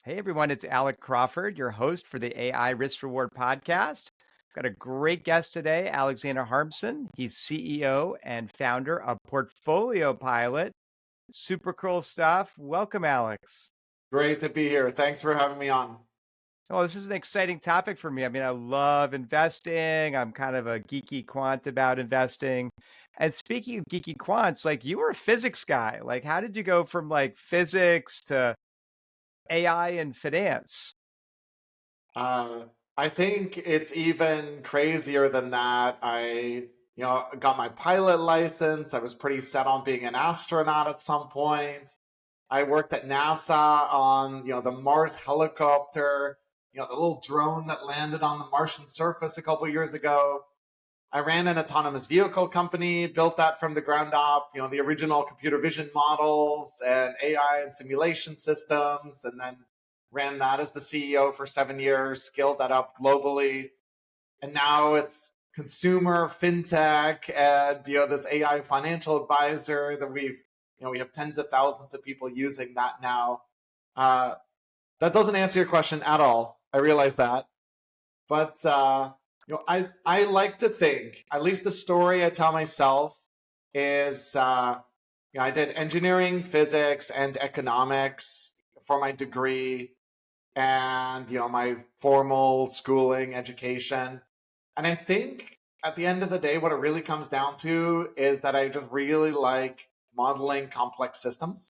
Hey everyone, it's Alec Crawford, your host for the AI Risk Reward podcast. Got a great guest today, Alexander Harmsen. He's CEO and founder of Portfolio Pilot. Super cool stuff. Welcome, Alex. Great to be here. Thanks for having me on. Oh, this is an exciting topic for me. I mean, I love investing. I'm kind of a geeky quant about investing. And speaking of geeky quants, like you were a physics guy. Like, how did you go from like physics to AI and finance? Uh, I think it's even crazier than that. I got my pilot license. I was pretty set on being an astronaut at some point. I worked at NASA on, the Mars helicopter, the little drone that landed on the Martian surface a couple years ago. I ran an autonomous vehicle company, built that from the ground up, the original computer vision models and AI and simulation systems, and then ran that as the CEO for 7 years, scaled that up globally. And now it's consumer FinTech and this AI financial advisor that we have tens of thousands of people using that now. Uh, that doesn't answer your question at all. I realize that. But I like to think, at least the story I tell myself is, I did engineering, physics, and economics for my degree, and my formal schooling, education. And I think at the end of the day, what it really comes down to is that I just really like modeling complex systems.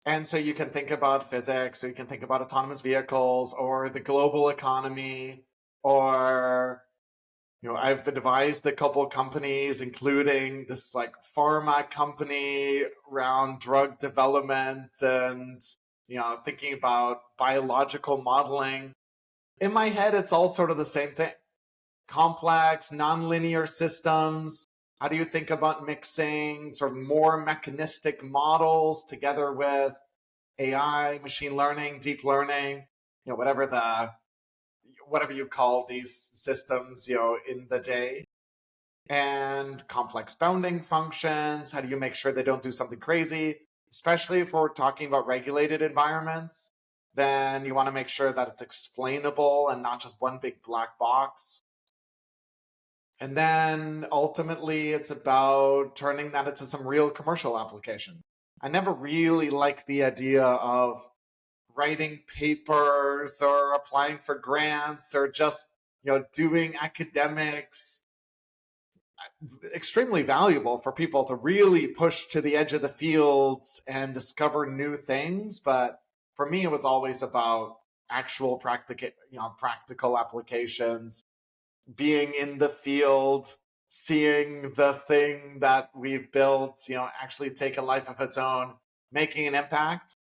And so you can think about physics, or you can think about autonomous vehicles, or the global economy, or I've advised a couple of companies, including this like pharma company around drug development and thinking about biological modeling. In my head, it's all sort of the same thing. Complex, nonlinear systems. How do you think about mixing sort of more mechanistic models together with AI, machine learning, deep learning, whatever you call these systems, in the day, and complex bounding functions. How do you make sure they don't do something crazy? Especially if we're talking about regulated environments, then you want to make sure that it's explainable and not just one big black box. And then ultimately, it's about turning that into some real commercial application. I never really liked the idea of writing papers or applying for grants or just doing academics. Extremely valuable for people to really push to the edge of the fields and discover new things, but for me it was always about actual practical applications, being in the field, seeing the thing that we've built actually take a life of its own, making an impact.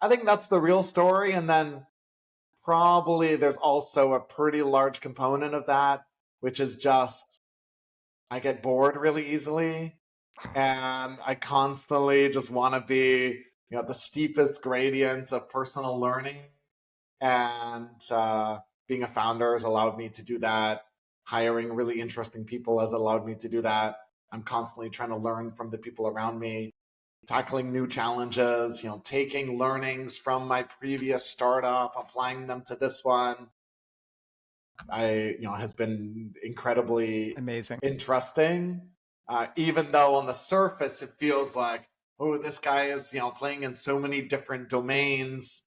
I think that's the real story. And then probably there's also a pretty large component of that, which is just I get bored really easily. And I constantly just want to be, the steepest gradients of personal learning. And being a founder has allowed me to do that. Hiring really interesting people has allowed me to do that. I'm constantly trying to learn from the people around me, tackling new challenges, taking learnings from my previous startup, applying them to this one. Has been incredibly Amazing. interesting. Even though on the surface it feels like, oh, this guy is, playing in so many different domains.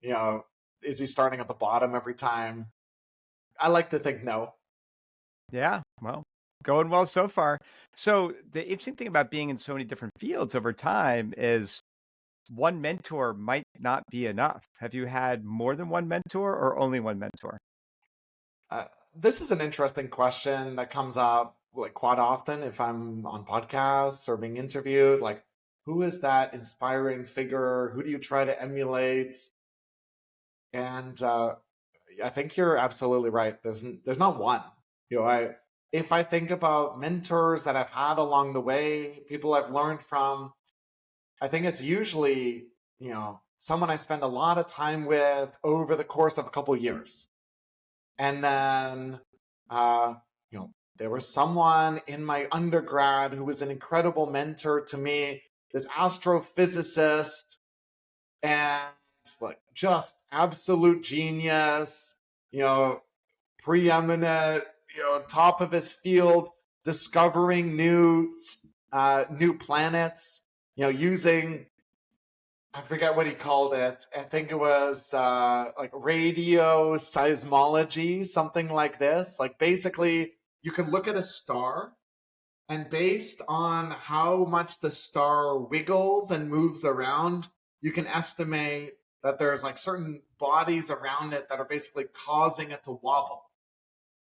You know, is he starting at the bottom every time? I like to think no. Yeah, well, going well so far. So the interesting thing about being in so many different fields over time is one mentor might not be enough. Have you had more than one mentor or only one mentor? Uh, this is an interesting question that comes up like quite often if I'm on podcasts or being interviewed. Like, who is that inspiring figure? Who do you try to emulate? And I think you're absolutely right. There's not one. I if I think about mentors that I've had along the way, people I've learned from, I think it's usually someone I spend a lot of time with over the course of a couple of years. And then uh, there was someone in my undergrad who was an incredible mentor to me, this astrophysicist, and like just absolute genius, you know, preeminent, top of his field, discovering new planets, using, I forget what he called it. I think it was like radio seismology, something like this. Like basically, you can look at a star, and based on how much the star wiggles and moves around, you can estimate that there's like certain bodies around it that are basically causing it to wobble.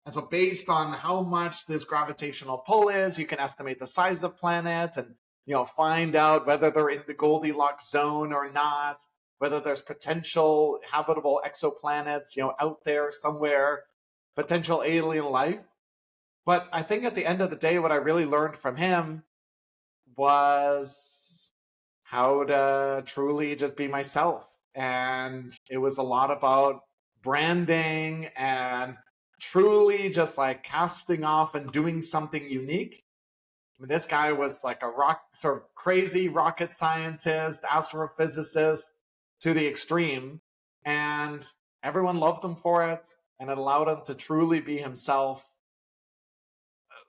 And so based on how much this gravitational pull is, you can estimate the size of planets and, find out whether they're in the Goldilocks zone or not, whether there's potential habitable exoplanets, out there somewhere, potential alien life. But I think at the end of the day, what I really learned from him was how to truly just be myself. And it was a lot about branding and truly just like casting off and doing something unique. I mean, this guy was like a sort of crazy rocket scientist, astrophysicist to the extreme. And everyone loved him for it. And it allowed him to truly be himself.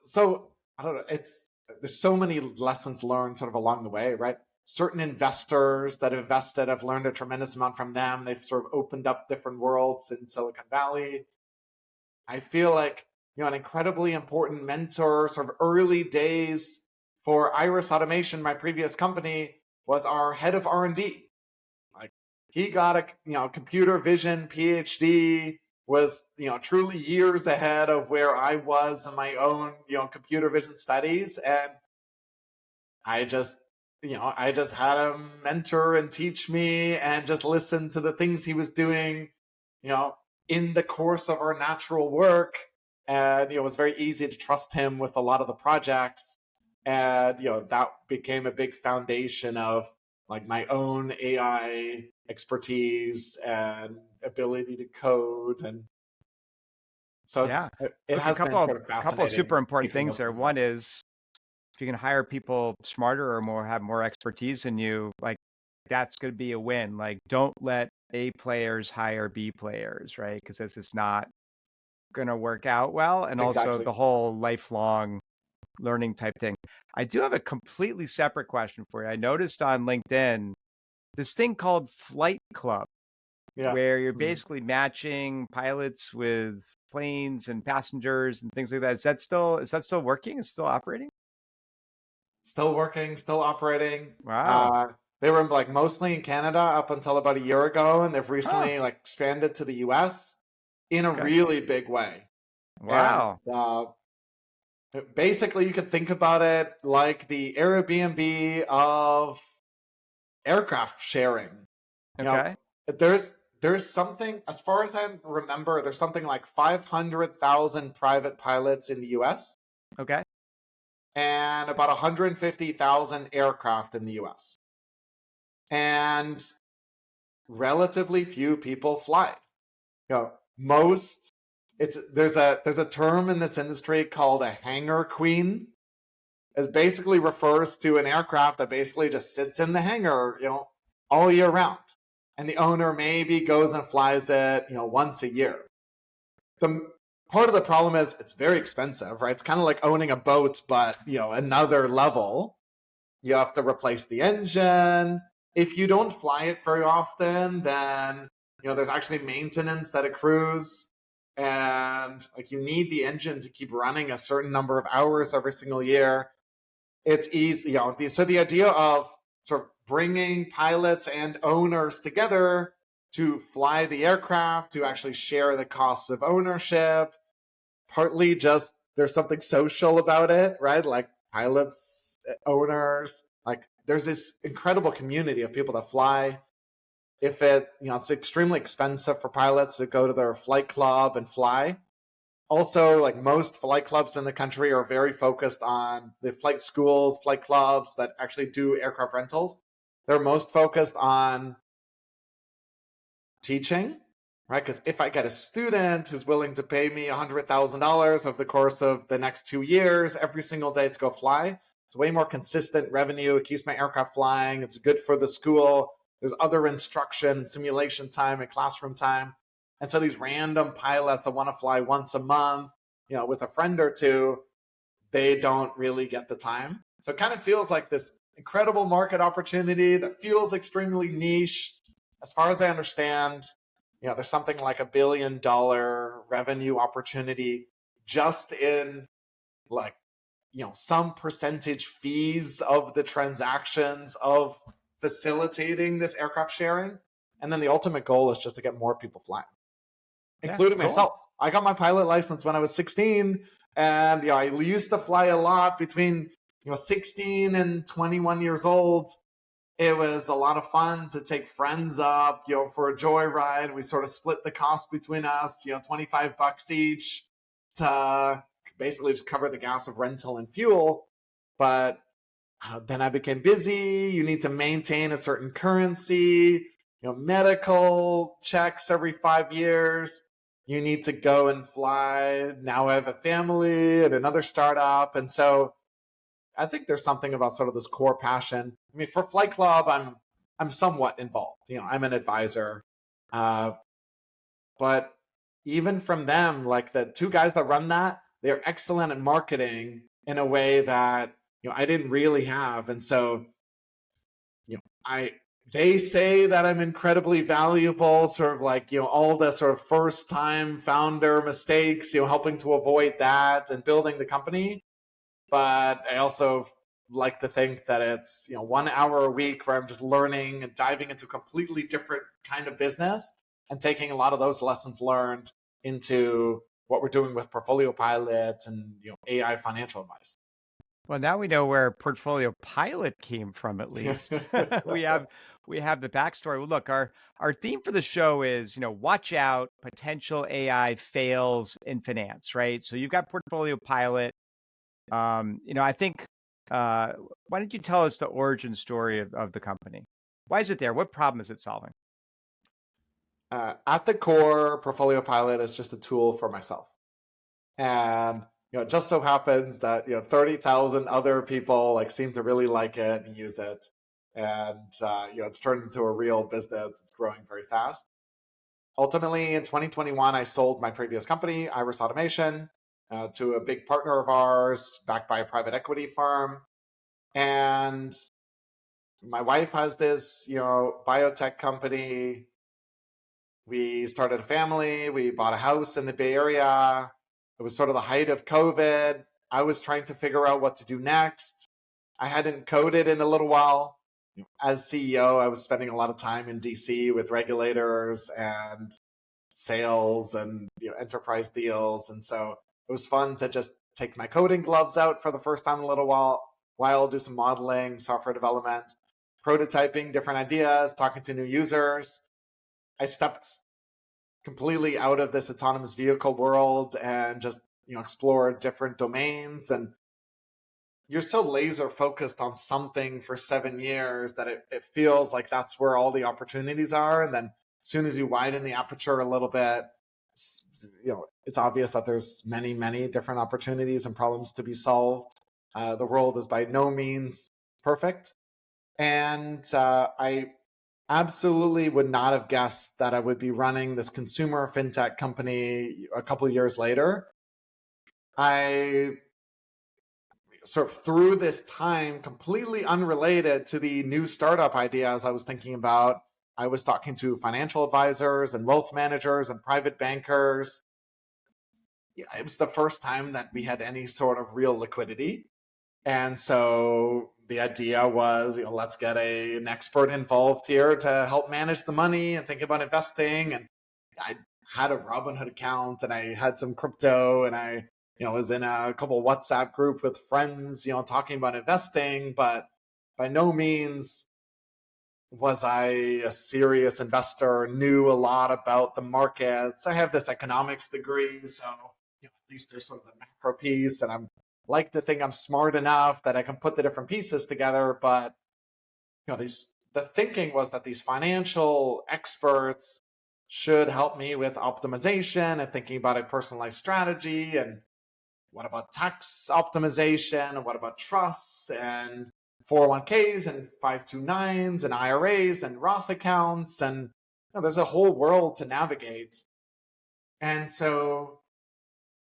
So I don't know, there's so many lessons learned sort of along the way, right? Certain investors that have invested, I've learned a tremendous amount from them. They've sort of opened up different worlds in Silicon Valley. I feel like, an incredibly important mentor, sort of early days for Iris Automation, my previous company, was our head of R&D. Like he got a, computer vision PhD, was, truly years ahead of where I was in my own, computer vision studies. And I just had him mentor and teach me and just listen to the things he was doing, in the course of our natural work. And, it was very easy to trust him with a lot of the projects. And, that became a big foundation of like my own AI expertise and ability to code. And so Yeah. it Look, a has been couple of sort of couple of fascinating super important keeping things up there. with One that. is if you can hire people smarter or have more expertise than you, like that's going to be a win. Like don't let A players hire B players, right? Because this is not going to work out well. And also Exactly. the whole lifelong learning type thing. I do have a completely separate question for you. I noticed on LinkedIn this thing called Flight Club, Yeah. where you're Mhm. basically matching pilots with planes and passengers and things like that. Is that still working? Is it still operating? Still working, still operating. Wow. Uh, they were like mostly in Canada up until about a year ago, and they've Huh. recently like expanded to the US in a Okay. really big way. And Wow. basically, you could think about it like the Airbnb of aircraft sharing. You know, Okay. there's something, as far as I remember, there's something like 500,000 private pilots in the US Okay. and about 150,000 aircraft in the US. And relatively few people fly. Most there's a term in this industry called a hangar queen. It basically refers to an aircraft that basically just sits in the hangar, all year round. And the owner maybe goes and flies it, once a year. The part of the problem is it's very expensive, right? It's kind of like owning a boat, but another level. You have to replace the engine. If you don't fly it very often, then there's actually maintenance that accrues, and like you need the engine to keep running a certain number of hours every single year. It's easy, so the idea of sort of bringing pilots and owners together to fly the aircraft, to actually share the costs of ownership, partly just there's something social about it, right? Like pilots, owners, like there's this incredible community of people that fly. If it's extremely expensive for pilots to go to their flight club and fly. Also, like most flight clubs in the country are very focused on the flight schools, flight clubs that actually do aircraft rentals. They're most focused on teaching, right? Because if I get a student who's willing to pay me $100,000 over the course of the next 2 years, every single day to go fly, it's way more consistent revenue. It keeps my aircraft flying. It's good for the school. there's other instruction, simulation time, and classroom time. And so these random pilots that want to fly once a month, with a friend or two, they don't really get the time. So it kind of feels like this incredible market opportunity that feels extremely niche. As far as I understand, there's something like $1 billion revenue opportunity just in like, some percentage fees of the transactions of facilitating this aircraft sharing. And then the ultimate goal is just to get more people flying, Yeah, including cool. myself. I got my pilot license when I was 16, and I used to fly a lot between 16 and 21 years old. It was a lot of fun to take friends up, for a joyride. We sort of split the cost between us, $25 each to basically just cover the gas of rental and fuel. But then I became busy. You need to maintain a certain currency, medical checks every 5 years. You need to go and fly. Now I have a family and another startup. And so I think there's something about sort of this core passion. I mean, for Flight Club, I'm somewhat involved. I'm an advisor, but even from them, like the two guys that run that, they're excellent at marketing in a way that I didn't really have, and so I they say that I'm incredibly valuable, sort of like all the sort of first time founder mistakes, helping to avoid that and building the company. But I also like to think that it's 1 hour a week where I'm just learning and diving into a completely different kind of business and taking a lot of those lessons learned into what we're doing with portfolio pilots and AI financial advice. Well, now we know where Portfolio Pilot came from, at least. we have we have the backstory. Well, look, our theme for the show is, watch out, potential AI fails in finance, right? So you've got Portfolio Pilot. I think why don't you tell us the origin story of the company? Why is it there? What problem is it solving? At the core, Portfolio Pilot is just a tool for myself. And it just so happens that 30,000 other people seem to really like it and use it, and it's turned into a real business. It's growing very fast. Ultimately, in 2021, I sold my previous company, Iris Automation, to a big partner of ours, backed by a private equity firm. And my wife has this biotech company. We started a family. We bought a house in the Bay Area. It was sort of the height of COVID. I was trying to figure out what to do next. I hadn't coded in a little while. As CEO, I was spending a lot of time in DC with regulators and sales and enterprise deals. And so it was fun to just take my coding gloves out for the first time in a little while, do some modeling, software development, prototyping different ideas, talking to new users. I stepped completely out of this autonomous vehicle world and just explored different domains. And you're so laser focused on something for 7 years that it feels like that's where all the opportunities are. And then as soon as you widen the aperture a little bit, it's obvious that there's many different opportunities and problems to be solved. The world is by no means perfect, and I absolutely would not have guessed that I would be running this consumer fintech company a couple of years later. I sort of through this time, completely unrelated to the new startup ideas I was thinking about, I was talking to financial advisors and wealth managers and private bankers. It was the first time that we had any sort of real liquidity. And so the idea was, let's get an expert involved here to help manage the money and think about investing. And I had a Robinhood account and I had some crypto, and I was in a couple WhatsApp group with friends, talking about investing, but by no means was I a serious investor, knew a lot about the markets. I have this economics degree, so at least there's sort of the macro piece, and I'm like to think I'm smart enough that I can put the different pieces together. But the thinking was that these financial experts should help me with optimization and thinking about a personalized strategy, and what about tax optimization, and what about trusts and 401ks and 529s and IRAs and Roth accounts. And there's a whole world to navigate. And so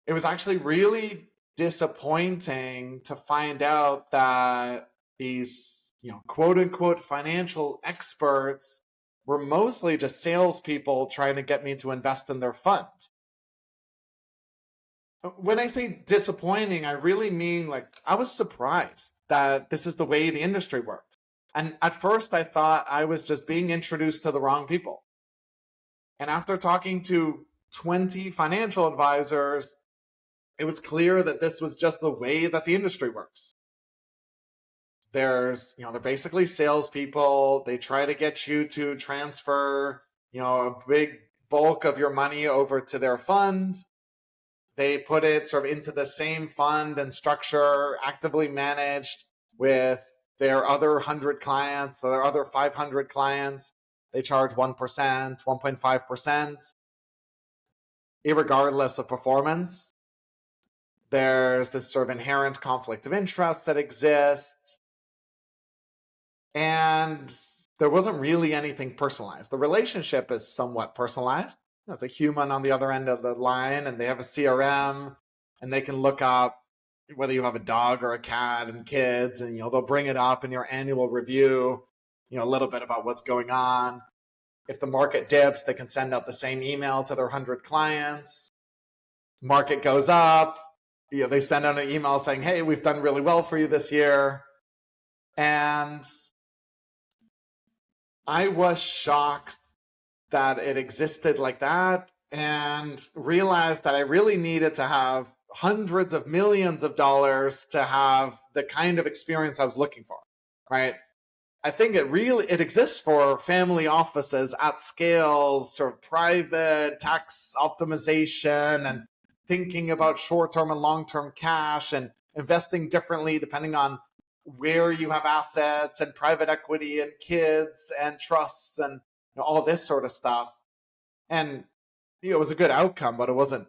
it was actually really disappointing to find out that these, quote unquote financial experts were mostly just salespeople trying to get me to invest in their fund. When I say disappointing, I really mean like I was surprised that this is the way the industry worked. And at first I thought I was just being introduced to the wrong people. And after talking to 20 financial advisors, it was clear that this was just the way that the industry works. They're basically salespeople. They try to get you to transfer, a big bulk of your money over to their fund. They put it sort of into the same fund and structure, actively managed with their other 100 clients, their other 500 clients. They charge 1%, 1.5%, irregardless of performance. There's this sort of inherent conflict of interest that exists. And there wasn't really anything personalized. The relationship is somewhat personalized. It's a human on the other end of the line, and they have a CRM, and they can look up whether you have a dog or a cat and kids, and they'll bring it up in your annual review, a little bit about what's going on. If the market dips, they can send out the same email to their 100 clients. Market goes up, they send out an email saying, hey, we've done really well for you this year. And I was shocked that it existed like that, and realized that I really needed to have hundreds of millions of dollars to have the kind of experience I was looking for, right? I think it exists for family offices at scales, sort of private tax optimization and thinking about short-term and long-term cash and investing differently depending on where you have assets and private equity and kids and trusts and all this sort of stuff. And it was a good outcome, but it wasn't,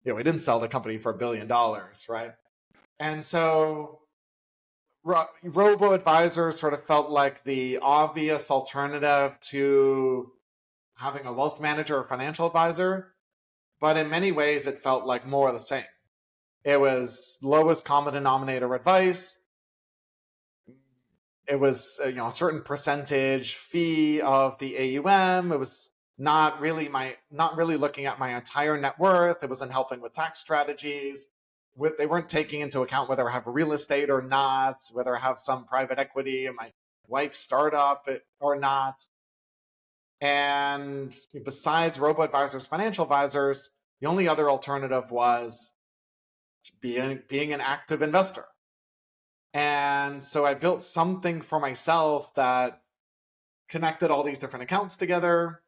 we didn't sell the company for $1 billion, right? And so robo-advisors sort of felt like the obvious alternative to having a wealth manager or financial advisor, but in many ways it felt like more of the same. It was lowest common denominator advice. It was a certain percentage fee of the AUM. It was not really looking at my entire net worth. It wasn't helping with tax strategies. They weren't taking into account whether I have real estate or not, whether I have some private equity in my wife's startup or not. And besides robo-advisors, financial advisors, the only other alternative was being an active investor. And so I built something for myself that connected all these different accounts together,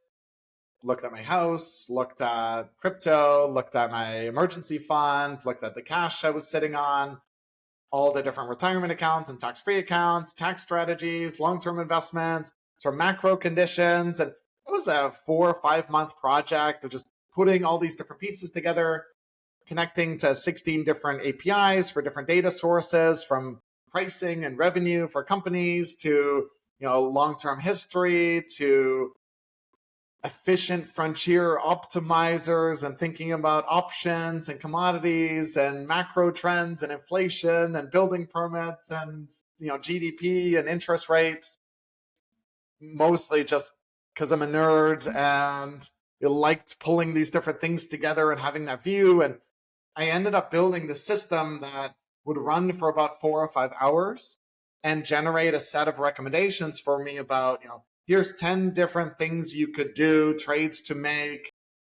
looked at my house, looked at crypto, looked at my emergency fund, looked at the cash I was sitting on, all the different retirement accounts and tax-free accounts, tax strategies, long-term investments, sort of macro conditions. And it was a 4 or 5 month project of just putting all these different pieces together, connecting to 16 different APIs for different data sources, from pricing and revenue for companies to long-term history to efficient frontier optimizers and thinking about options and commodities and macro trends and inflation and building permits and GDP and interest rates, mostly just because I'm a nerd and liked pulling these different things together and having that view. And I ended up building the system that would run for about 4 or 5 hours and generate a set of recommendations for me about, here's 10 different things you could do, trades to make,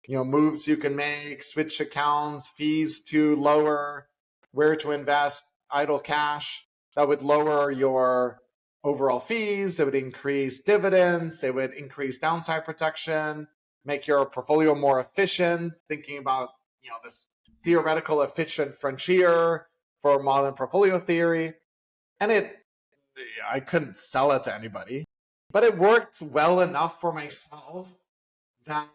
moves you can make, switch accounts, fees to lower, where to invest idle cash that would lower your overall fees. It would increase dividends. It would increase downside protection, make your portfolio more efficient, thinking about, this theoretical efficient frontier for modern portfolio theory. And I couldn't sell it to anybody, but it worked well enough for myself that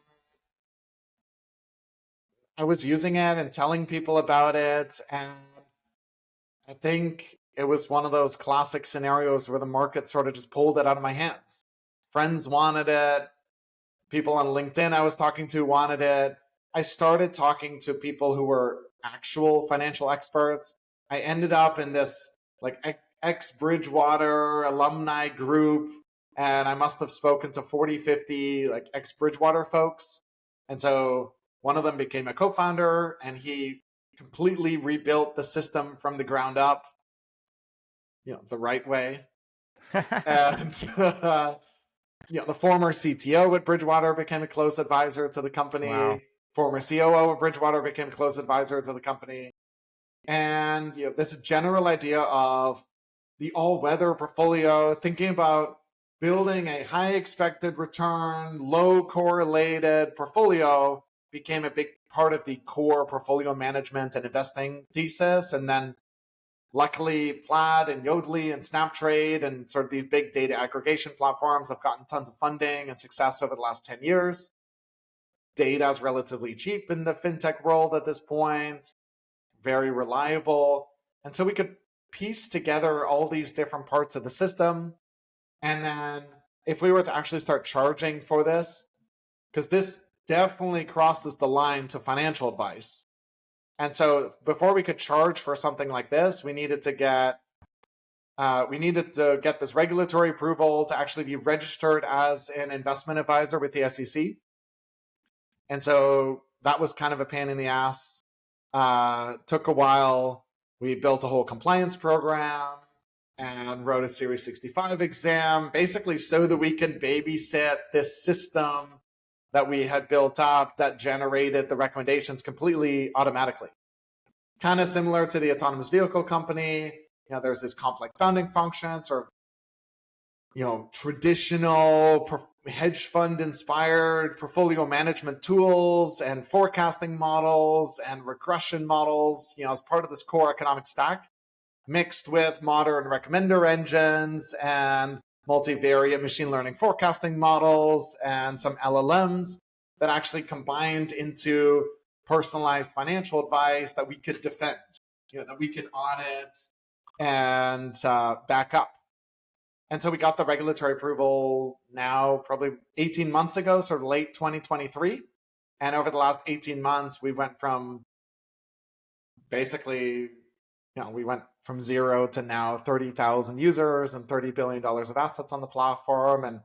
I was using it and telling people about it. And I think it was one of those classic scenarios where the market sort of just pulled it out of my hands. Friends wanted it. People on LinkedIn I was talking to wanted it. I started talking to people who were actual financial experts. I ended up in this like ex Bridgewater alumni group, and I must have spoken to 40, 50 like ex Bridgewater folks. And so one of them became a co-founder, and he completely rebuilt the system from the ground up, the right way. And the former CTO at Bridgewater became a close advisor to the Wow. company. Former COO of Bridgewater became a close advisor to the company. And this general idea of the all-weather portfolio, thinking about building a high expected return, low correlated portfolio became a big part of the core portfolio management and investing thesis. And then luckily, Plaid and Yodlee and Snaptrade and sort of these big data aggregation platforms have gotten tons of funding and success over the last 10 years. Data is relatively cheap in the FinTech world at this point, very reliable. And so we could piece together all these different parts of the system. And then if we were to actually start charging for this, because this definitely crosses the line to financial advice. And so before we could charge for something like this, we needed to get this regulatory approval to actually be registered as an investment advisor with the SEC. And so that was kind of a pain in the ass. Took a while. We built a whole compliance program and wrote a Series 65 exam, basically so that we could babysit this system that we had built up that generated the recommendations completely automatically. Kind of similar to the autonomous vehicle company. There's this complex founding function, sort of, traditional hedge fund inspired portfolio management tools and forecasting models and regression models, as part of this core economic stack, mixed with modern recommender engines and multivariate machine learning forecasting models and some LLMs that actually combined into personalized financial advice that we could defend, that we could audit and back up. And so we got the regulatory approval now probably 18 months ago, sort of late 2023. And over the last 18 months, we went from basically, we went from 0 to now 30,000 users and $30 billion of assets on the platform. And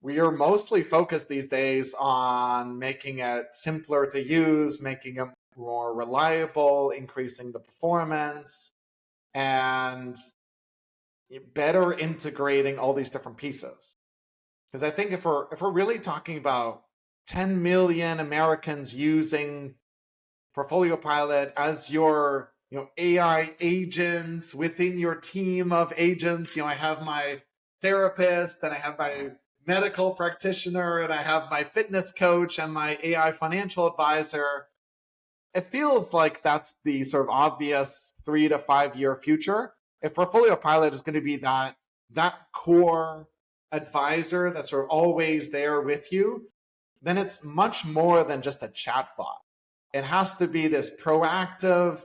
we are mostly focused these days on making it simpler to use, making it more reliable, increasing the performance, and better integrating all these different pieces. Because I think if we're really talking about 10 million Americans using Portfolio Pilot as your AI agents within your team of agents, I have my therapist and I have my medical practitioner and I have my fitness coach and my AI financial advisor. It feels like that's the sort of obvious 3 to 5 year future. If Portfolio Pilot is going to be that core advisor that's sort of always there with you, then it's much more than just a chatbot. It has to be this proactive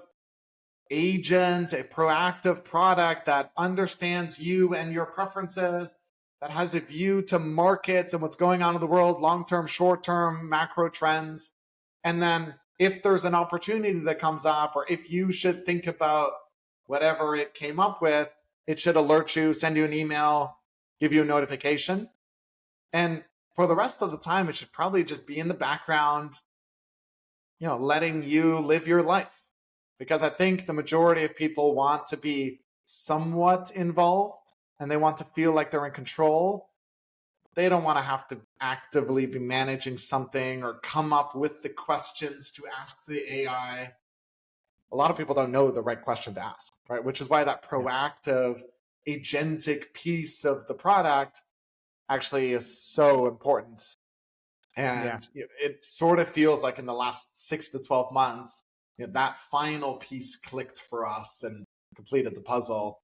agent, a proactive product that understands you and your preferences, that has a view to markets and what's going on in the world, long-term, short-term, macro trends. And then if there's an opportunity that comes up, or if you should think about whatever it came up with, it should alert you, send you an email, give you a notification. And for the rest of the time, it should probably just be in the background, letting you live your life. Because I think the majority of people want to be somewhat involved and they want to feel like they're in control. They don't want to have to actively be managing something or come up with the questions to ask the AI. A lot of people don't know the right question to ask, right? Which is why that proactive agentic piece of the product actually is so important. And it sort of feels like in the last 6 to 12 months, that final piece clicked for us and completed the puzzle.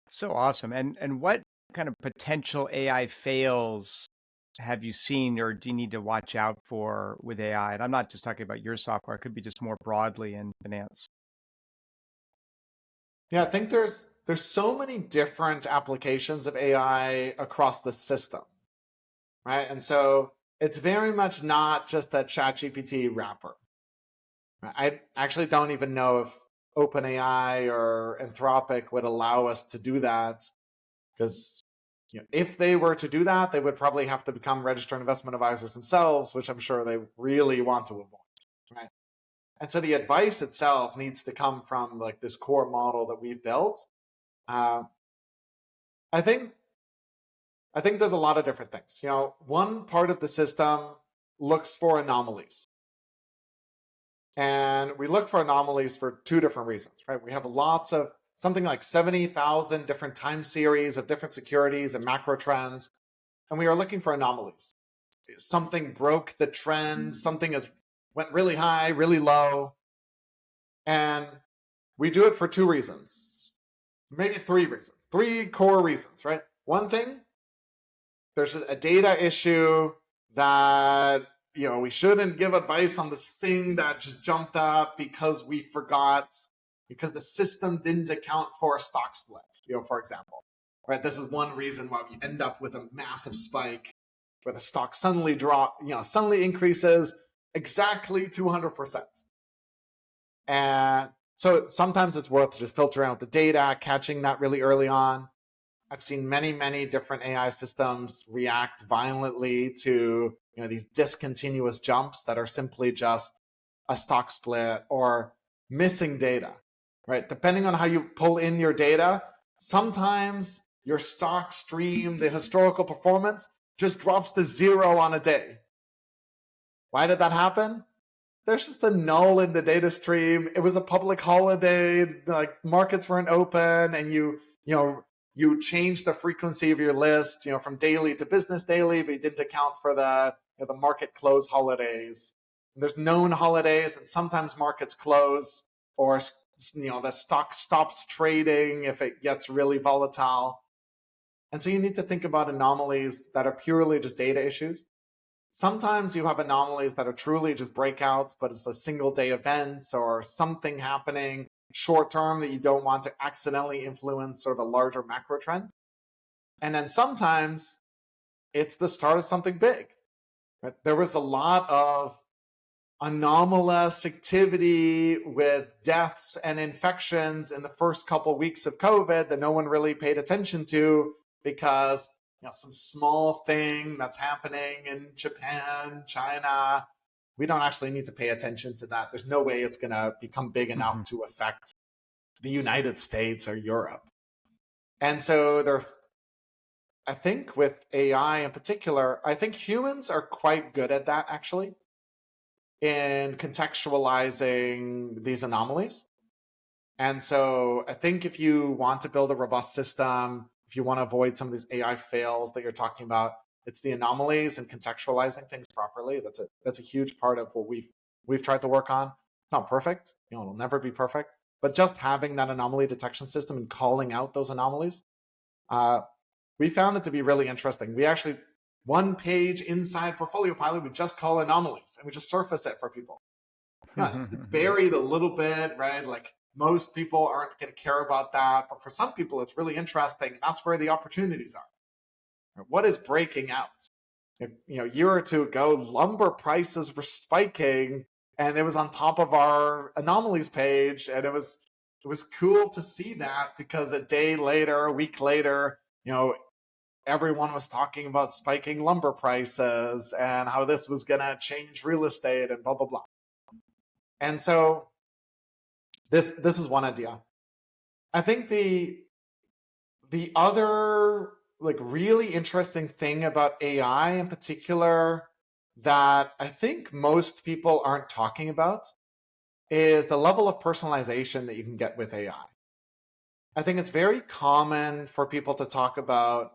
So awesome. And what kind of potential AI fails have you seen or do you need to watch out for with AI? And I'm not just talking about your software, it could be just more broadly in finance. Yeah, I think there's so many different applications of AI across the system, right? And so it's very much not just that ChatGPT wrapper. I actually don't even know if OpenAI or Anthropic would allow us to do that, because if they were to do that, they would probably have to become registered investment advisors themselves, which I'm sure they really want to avoid, right? And so the advice itself needs to come from like this core model that we've built. Uh, I think I think there's a lot of different things. One part of the system looks for anomalies. And we look for anomalies for two different reasons, right? We have lots of something like 70,000 different time series of different securities and macro trends, and we are looking for anomalies. Something broke the trend, something went really high, really low, and we do it for two reasons, maybe three reasons, three core reasons, right? One thing, there's a data issue that we shouldn't give advice on this thing that just jumped up because we forgot, because the system didn't account for a stock split, for example, right? This is one reason why we end up with a massive spike where the stock suddenly suddenly increases exactly 200%. And so sometimes it's worth just filtering out the data, catching that really early on. I've seen many, many different AI systems react violently to these discontinuous jumps that are simply just a stock split or missing data, right? Depending on how you pull in your data, sometimes your stock stream, the historical performance, just drops to zero on a day. Why did that happen? There's just a null in the data stream. It was a public holiday, like markets weren't open, and you changed the frequency of your list, from daily to business daily, but you didn't account for the market close holidays. And there's known holidays, and sometimes markets close, or the stock stops trading if it gets really volatile. And so you need to think about anomalies that are purely just data issues. Sometimes you have anomalies that are truly just breakouts, but it's a single day event or something happening short term that you don't want to accidentally influence sort of a larger macro trend. And then sometimes it's the start of something big. Right? There was a lot of anomalous activity with deaths and infections in the first couple weeks of COVID that no one really paid attention to because some small thing that's happening in Japan, China, we don't actually need to pay attention to that. There's no way it's going to become big enough to affect the United States or Europe. And so I think with AI in particular, I think humans are quite good at that actually, in contextualizing these anomalies. And so I think if you want to build a robust system, if you want to avoid some of these AI fails that you're talking about, it's the anomalies and contextualizing things properly. That's a huge part of what we've tried to work on. It's not perfect, it'll never be perfect, but just having that anomaly detection system and calling out those anomalies, we found it to be really interesting. We actually, one page inside Portfolio Pilot, we just call anomalies and we just surface it for people. It's buried a little bit, right? Like most people aren't going to care about that, but for some people, it's really interesting. That's where the opportunities are. What is breaking out? A year or two ago, lumber prices were spiking, and it was on top of our anomalies page, and it was cool to see that because a day later, a week later, everyone was talking about spiking lumber prices and how this was going to change real estate and blah blah blah. And so this is one idea. I think the other like really interesting thing about AI in particular that I think most people aren't talking about is the level of personalization that you can get with AI. I think it's very common for people to talk about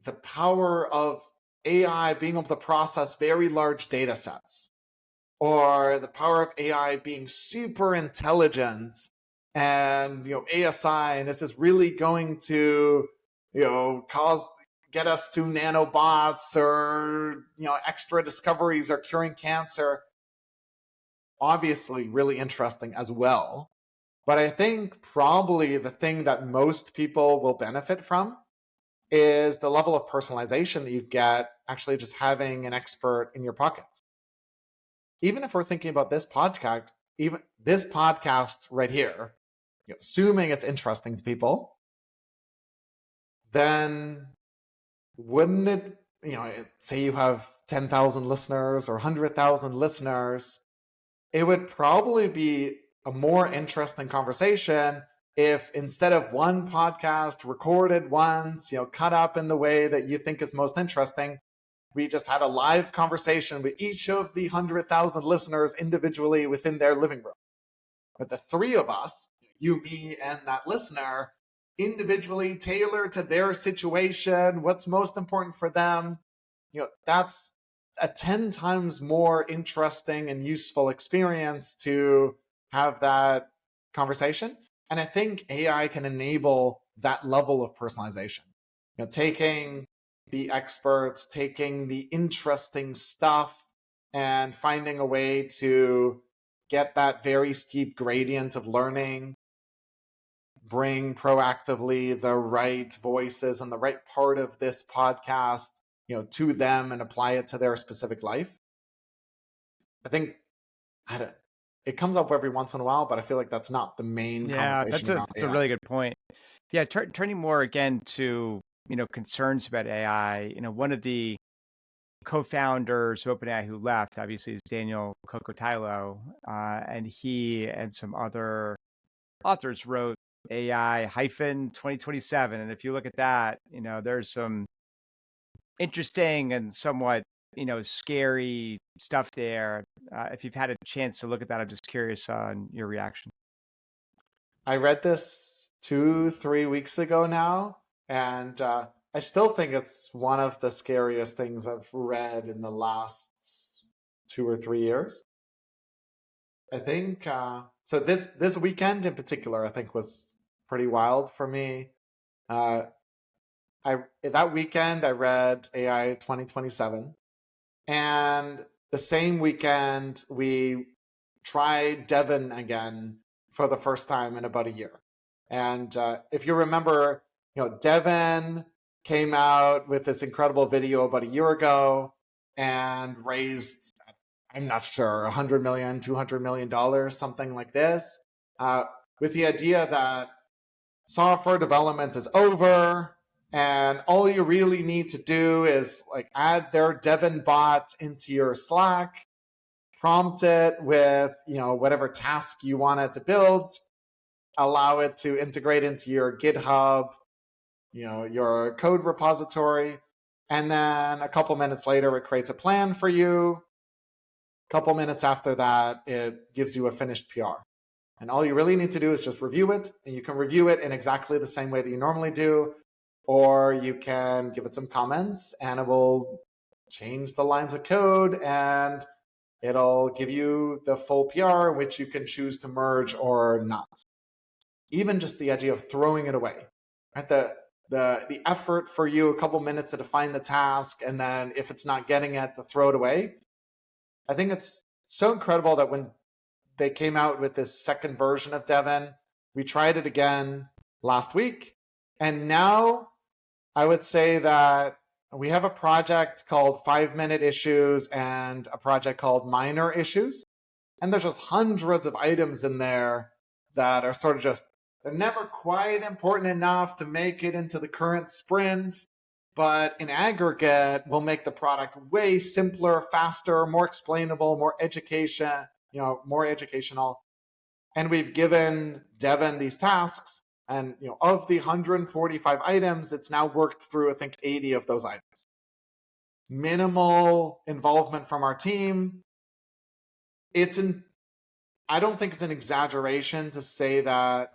the power of AI being able to process very large data sets, or the power of AI being super intelligent, and ASI, and this is really going to get us to nanobots or extra discoveries or curing cancer. Obviously really interesting as well, But I think probably the thing that most people will benefit from is the level of personalization that you get actually just having an expert in your pocket. Even if we're thinking about this podcast, even this podcast right here, assuming it's interesting to people, then wouldn't it, say you have 10,000 listeners or 100,000 listeners, it would probably be a more interesting conversation if instead of one podcast recorded once, cut up in the way that you think is most interesting, we just had a live conversation with each of the 100,000 listeners individually within their living room. But the three of us, you, me, and that listener, individually tailored to their situation, what's most important for them, that's a 10 times more interesting and useful experience to have that conversation. And I think AI can enable that level of personalization. Taking the experts, taking the interesting stuff, and finding a way to get that very steep gradient of learning, bring proactively the right voices and the right part of this podcast, to them and apply it to their specific life. I think it comes up every once in a while, but I feel like that's not the main Yeah, conversation around that's a AI. really good point. Yeah, turning more again to, concerns about AI, one of the co-founders of OpenAI who left, obviously, is Daniel Kokotailo, and he and some other authors wrote AI-2027. And if you look at that, there's some interesting and somewhat, scary stuff there. If you've had a chance to look at that, I'm just curious on your reaction. I read this 2-3 weeks ago now, and I still think it's one of the scariest things I've read in the last 2 or 3 years. I think so. This weekend in particular, I think, was pretty wild for me. Uh, that weekend I read AI 2027, and the same weekend we tried Devon again for the first time in about a year. And if you remember, Devon came out with this incredible video about a year ago and raised, I'm not sure, 100 million, $200 million, something like this, with the idea that software development is over and all you really need to do is add their Devon bot into your Slack, prompt it with whatever task you want it to build, allow it to integrate into your GitHub, your code repository, and then a couple minutes later it creates a plan for you. A couple minutes after that it gives you a finished PR. And all you really need to do is just review it, and you can review it in exactly the same way that you normally do, or you can give it some comments and it will change the lines of code and it'll give you the full PR, which you can choose to merge or not. Even just the idea of throwing it away, right? The effort for you, a couple minutes to define the task, and then if it's not getting it, to throw it away. I think it's so incredible that when they came out with this second version of Devon, we tried it again last week, and now I would say that we have a project called 5-Minute Issues and a project called Minor Issues. And there's just hundreds of items in there that are sort of they're never quite important enough to make it into the current sprint, but in aggregate will make the product way simpler, faster, more explainable, more educational. And we've given Devon these tasks, and of the 145 items, it's now worked through, I think, 80 of those items. Minimal involvement from our team. I don't think it's an exaggeration to say that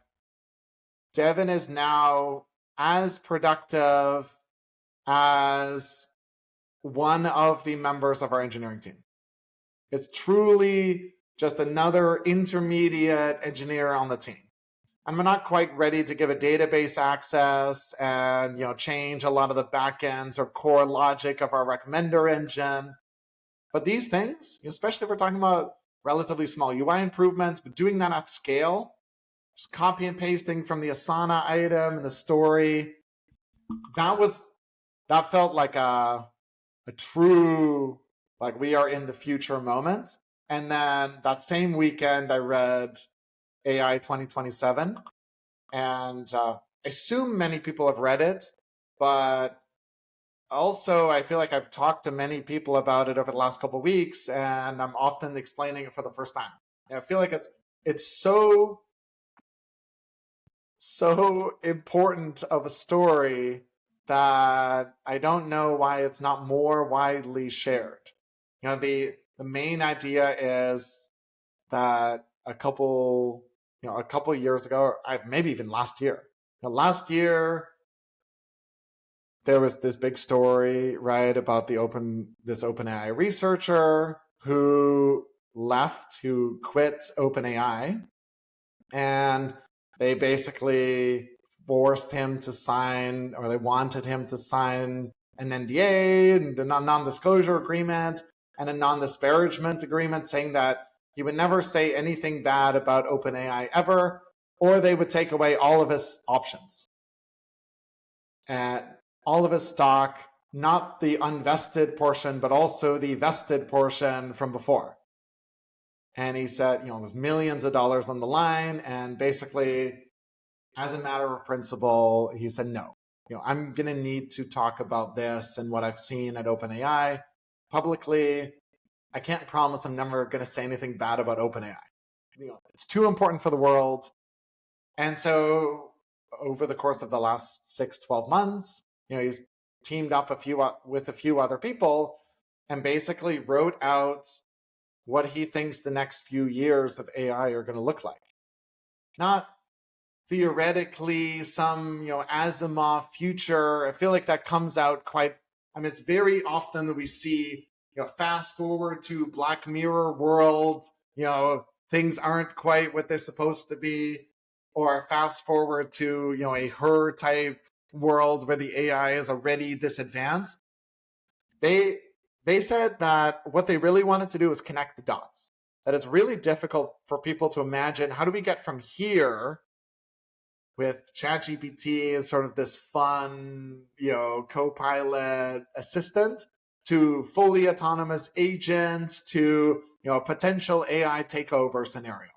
Devon is now as productive as one of the members of our engineering team. It's truly just another intermediate engineer on the team. And we're not quite ready to give a database access and change a lot of the backends or core logic of our recommender engine. But these things, especially if we're talking about relatively small UI improvements, but doing that at scale, just copy and pasting from the Asana item and the story. That felt like a true, like, we are in the future moment. And then that same weekend, I read AI 2027, and I assume many people have read it, but also I feel like I've talked to many people about it over the last couple of weeks, and I'm often explaining it for the first time. And I feel like it's so important of a story that I don't know why it's not more widely shared. The main idea is that a couple years ago, maybe even last year. Last year there was this big story, right, about this OpenAI researcher who quit OpenAI, and they basically forced him to sign, or they wanted him to sign an NDA, and a non-disclosure agreement, and a non-disparagement agreement saying that he would never say anything bad about OpenAI ever, or they would take away all of his options and all of his stock, not the unvested portion, but also the vested portion from before. And he said, there's millions of dollars on the line. And basically, as a matter of principle, he said, no, I'm going to need to talk about this and what I've seen at OpenAI publicly. I can't promise I'm never going to say anything bad about OpenAI. It's too important for the world. And so over the course of the last 6-12 months, he's teamed up with a few other people and basically wrote out what he thinks the next few years of AI are going to look like. Not theoretically some, Asimov future. I feel like that comes out it's very often that we see, fast forward to Black Mirror world, things aren't quite what they're supposed to be, or fast forward to, a Her type world where the AI is already this advanced. They said that what they really wanted to do was connect the dots. That it's really difficult for people to imagine, how do we get from here with ChatGPT as sort of this fun, co-pilot assistant, to fully autonomous agents, to, potential AI takeover scenario.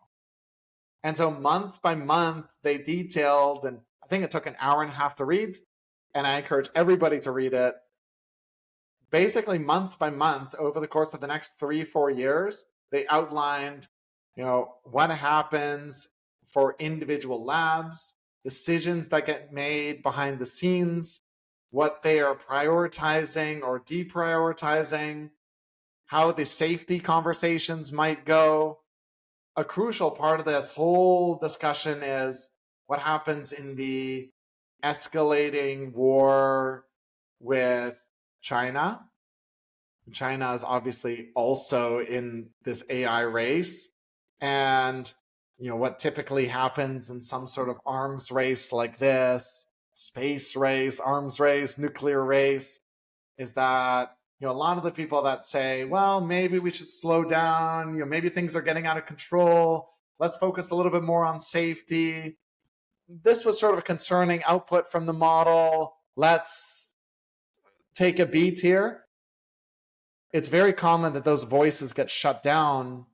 And so month by month, they detailed, and I think it took an hour and a half to read, and I encourage everybody to read it. Basically, month by month, over the course of the next 3-4 years, they outlined, what happens for individual labs, decisions that get made behind the scenes, what they are prioritizing or deprioritizing, how the safety conversations might go. A crucial part of this whole discussion is what happens in the escalating war with China. China is obviously also in this AI race. And, what typically happens in some sort of arms race like this, space race, arms race, nuclear race, is that, a lot of the people that say, well, maybe we should slow down, maybe things are getting out of control, let's focus a little bit more on safety. This was sort of a concerning output from the model. Let's take a beat here. It's very common that those voices get shut down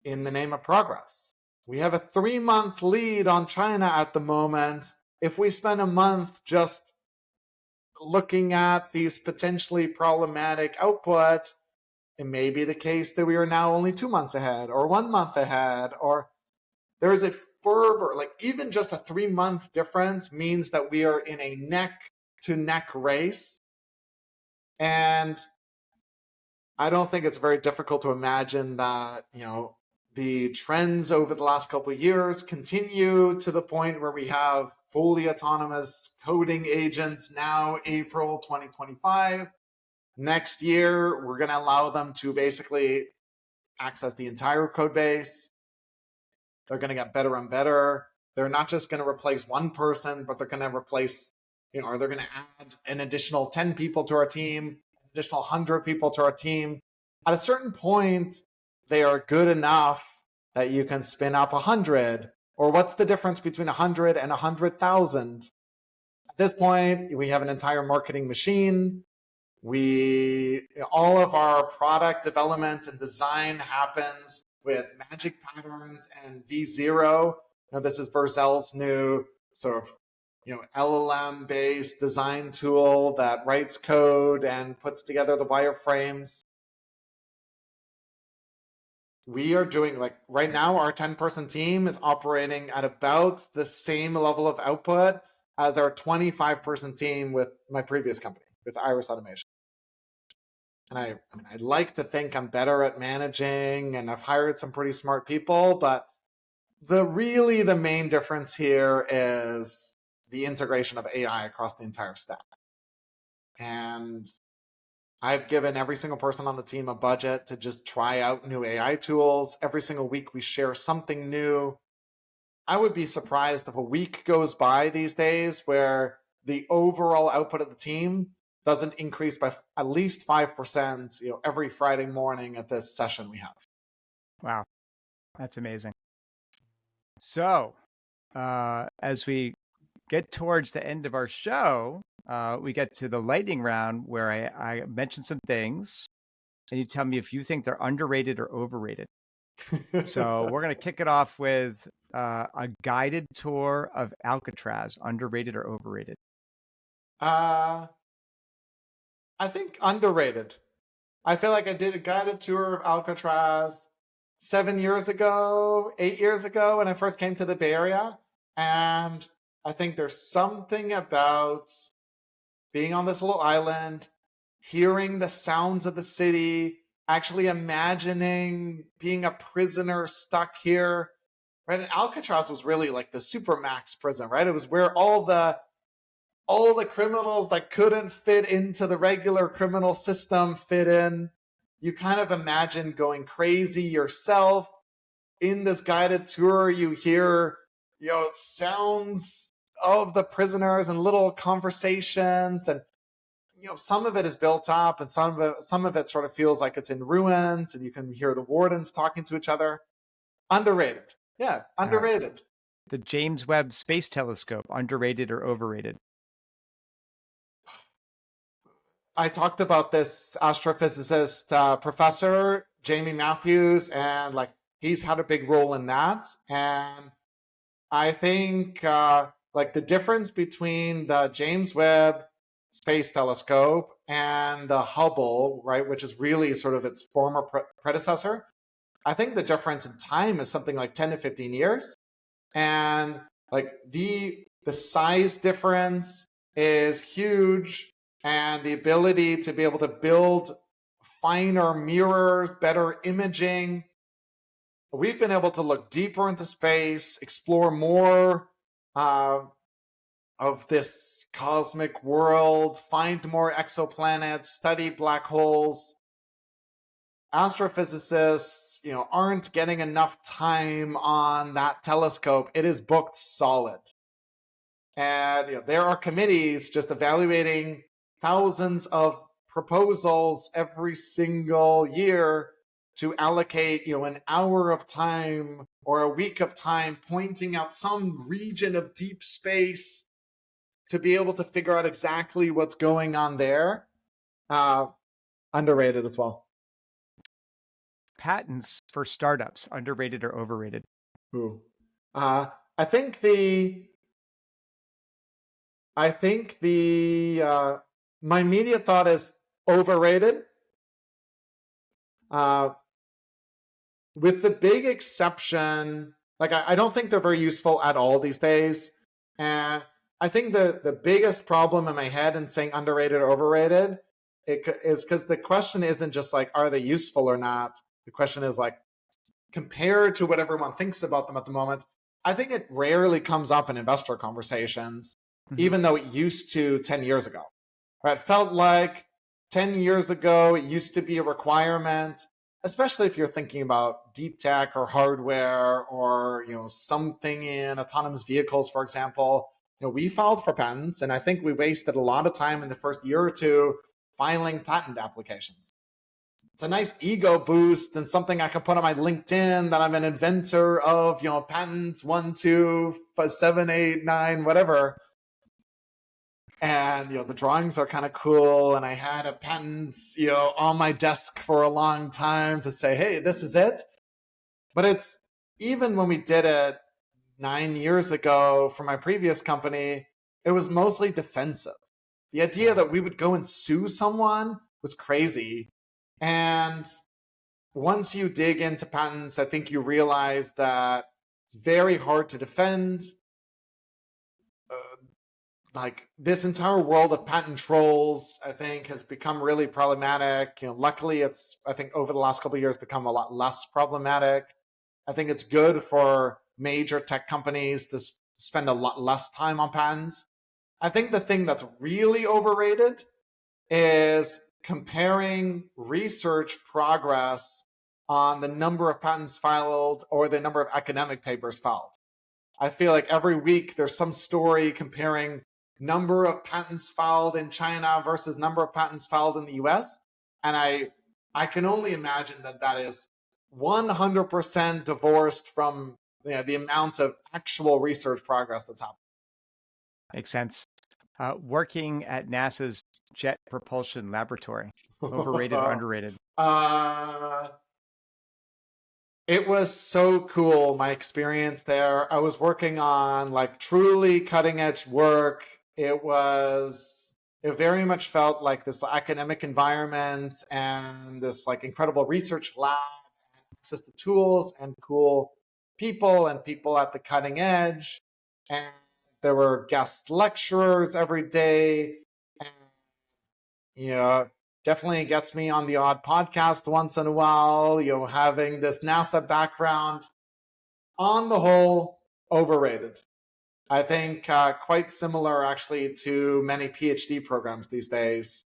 in the name of progress. We have a 3-month lead on China at the moment. If we spend a month just looking at these potentially problematic output, it may be the case that we are now only 2 months ahead or 1 month ahead, or there's a fervor, like even just a 3-month difference means that we are in a neck to neck race. And I don't think it's very difficult to imagine that, the trends over the last couple of years continue to the point where we have fully autonomous coding agents now, April 2025. Next year, we're going to allow them to basically access the entire code base. They're going to get better and better. They're not just going to replace one person, but they're going to replace, or they're going to add an additional 10 people to our team, an additional 100 people to our team. At a certain point, they are good enough that you can spin up 100? Or what's the difference between 100 and 100,000? At this point, we have an entire marketing machine. All of our product development and design happens with magic patterns and V0. This is Vercel's new sort of LLM based design tool that writes code and puts together the wireframes. We are doing, like, right now, our 10-person team is operating at about the same level of output as our 25-person team with my previous company, with Iris Automation. And I mean, I like to think I'm better at managing, and I've hired some pretty smart people, but the main difference here is the integration of AI across the entire stack. And I've given every single person on the team a budget to just try out new AI tools. Every single week we share something new. I would be surprised if a week goes by these days where the overall output of the team doesn't increase by at least 5%, every Friday morning at this session we have. Wow, that's amazing. So, as we get towards the end of our show, we get to the lightning round where I mention some things, and you tell me if you think they're underrated or overrated. So we're going to kick it off with a guided tour of Alcatraz, underrated or overrated? I think underrated. I feel like I did a guided tour of Alcatraz 7 years ago, 8 years ago when I first came to the Bay Area. And I think there's something about being on this little island, hearing the sounds of the city, actually imagining being a prisoner stuck here. Right? And Alcatraz was really like the supermax prison, right? It was where all the criminals that couldn't fit into the regular criminal system fit in. You kind of imagine going crazy yourself. In this guided tour, you hear, sounds of the prisoners and little conversations, and some of it is built up, and some of it sort of feels like it's in ruins, and you can hear the wardens talking to each other. Underrated. Yeah, underrated. The James Webb Space Telescope, underrated or overrated? I talked about this astrophysicist professor, Jamie Matthews, and he's had a big role in that. And I think the difference between the James Webb Space Telescope and the Hubble, right, which is really sort of its former predecessor, I think the difference in time is something like 10 to 15 years. And the size difference is huge, and the ability to be able to build finer mirrors, better imaging. We've been able to look deeper into space, explore more of this cosmic world, find more exoplanets, study black holes. Astrophysicists, aren't getting enough time on that telescope. It is booked solid. And there are committees just evaluating thousands of proposals every single year to allocate, an hour of time or a week of time pointing out some region of deep space to be able to figure out exactly what's going on there. Underrated as well. Patents for startups, underrated or overrated? Ooh. I think the my immediate thought is overrated. With the big exception, I don't think they're very useful at all these days. And I think the biggest problem in my head in saying underrated or overrated is because the question isn't just are they useful or not? The question is compared to what everyone thinks about them at the moment, I think it rarely comes up in investor conversations, even though it used to 10 years ago. Right? It felt like 10 years ago, it used to be a requirement, especially if you're thinking about deep tech or hardware or something in autonomous vehicles, for example. We filed for patents, and I think we wasted a lot of time in the first year or two filing patent applications. it's a nice ego boost and something I can put on my LinkedIn that I'm an inventor of, patents 1, 2, 7, 8, 9, whatever. And the drawings are kind of cool, and I had a patent on my desk for a long time to say, hey, this is it. But it's even when we did it 9 years ago for my previous company, it was mostly defensive. The idea that we would go and sue someone was crazy. And once you dig into patents, I think you realize that it's very hard to defend. Like this entire world of patent trolls, I think, has become really problematic. Luckily, it's, I think, over the last couple of years become a lot less problematic. I think it's good for major tech companies to spend a lot less time on patents. I think the thing that's really overrated is comparing research progress on the number of patents filed or the number of academic papers filed. I feel like every week there's some story comparing number of patents filed in China versus number of patents filed in the US. And I can only imagine that that is 100% divorced from the amount of actual research progress that's happening. Makes sense. Working at NASA's Jet Propulsion Laboratory, overrated or underrated? It was so cool, my experience there. I was working on like truly cutting edge work. It very much felt like this academic environment and this like incredible research lab, and access to tools and cool people and people at the cutting edge. And there were guest lecturers every day. And, definitely gets me on the odd podcast once in a while, having this NASA background. On the whole, overrated. I think quite similar actually to many PhD programs these days,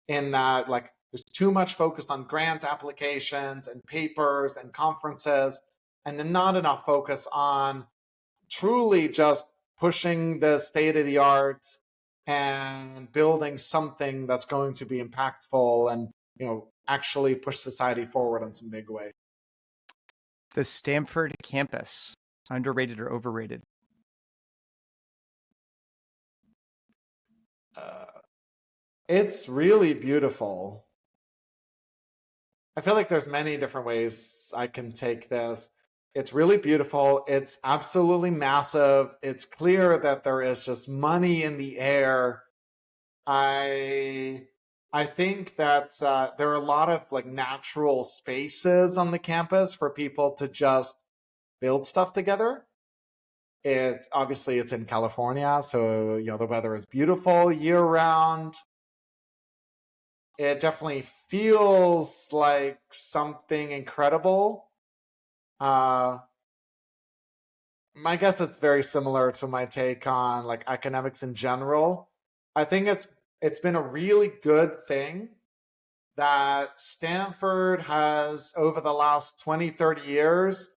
in that like there's too much focused on grant applications and papers and conferences, and then not enough focus on truly just pushing the state of the art and building something that's going to be impactful and actually push society forward in some big way. The Stanford campus, underrated or overrated? It's really beautiful. I feel like there's many different ways I can take this. It's really beautiful. It's absolutely massive. It's clear that there is just money in the air. I think that there are a lot of like natural spaces on the campus for people to just build stuff together. It's obviously it's in California, so the weather is beautiful year round. It definitely feels like something incredible. My guess it's very similar to my take on like academics in general. I think it's been a really good thing that Stanford has over the last 20, 30 years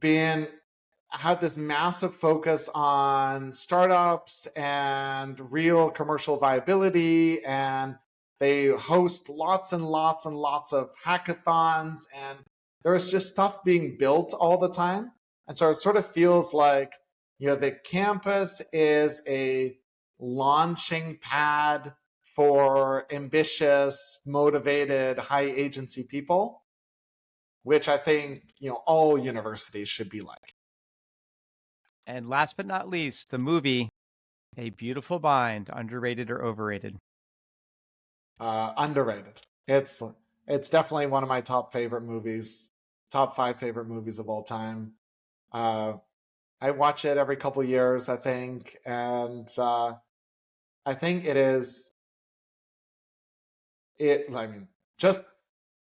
had this massive focus on startups and real commercial viability, and they host lots and lots and lots of hackathons, and there's just stuff being built all the time. And so it sort of feels like the campus is a launching pad for ambitious, motivated, high agency people, which I think all universities should be like. And last but not least, the movie A Beautiful Mind, underrated or overrated? Underrated. It's definitely one of my top favorite movies, top 5 favorite movies of all time. I watch it every couple years, I think, and I think it is. I mean, just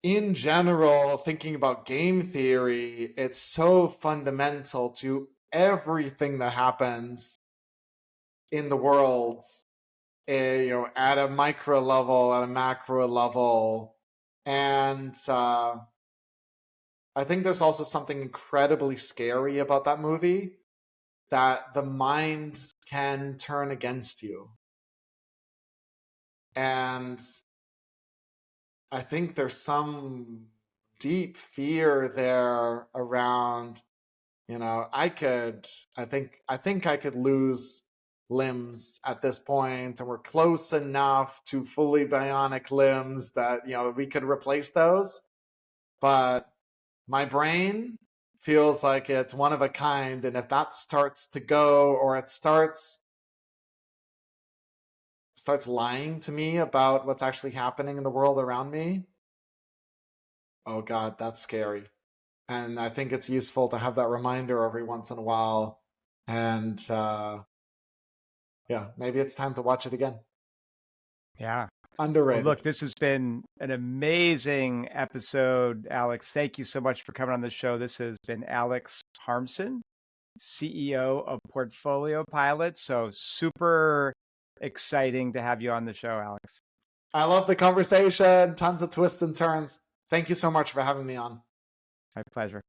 in general, thinking about game theory, it's so fundamental to everything that happens in the world, at a micro level, at a macro level. And I think there's also something incredibly scary about that movie, that the mind can turn against you. And I think there's some deep fear there around, I think I could lose limbs at this point, and we're close enough to fully bionic limbs that, we could replace those. But my brain feels like it's one of a kind, and if that starts to go, or it starts lying to me about what's actually happening in the world around me, oh god, that's scary. And I think it's useful to have that reminder every once in a while. And yeah, maybe it's time to watch it again. Yeah. Well, Underrated. look, this has been an amazing episode, Alex. Thank you so much for coming on the show. This has been Alex Harmsen, CEO of Portfolio Pilot. So super exciting to have you on the show, Alex. I love the conversation. Tons of twists and turns. Thank you so much for having me on. My pleasure.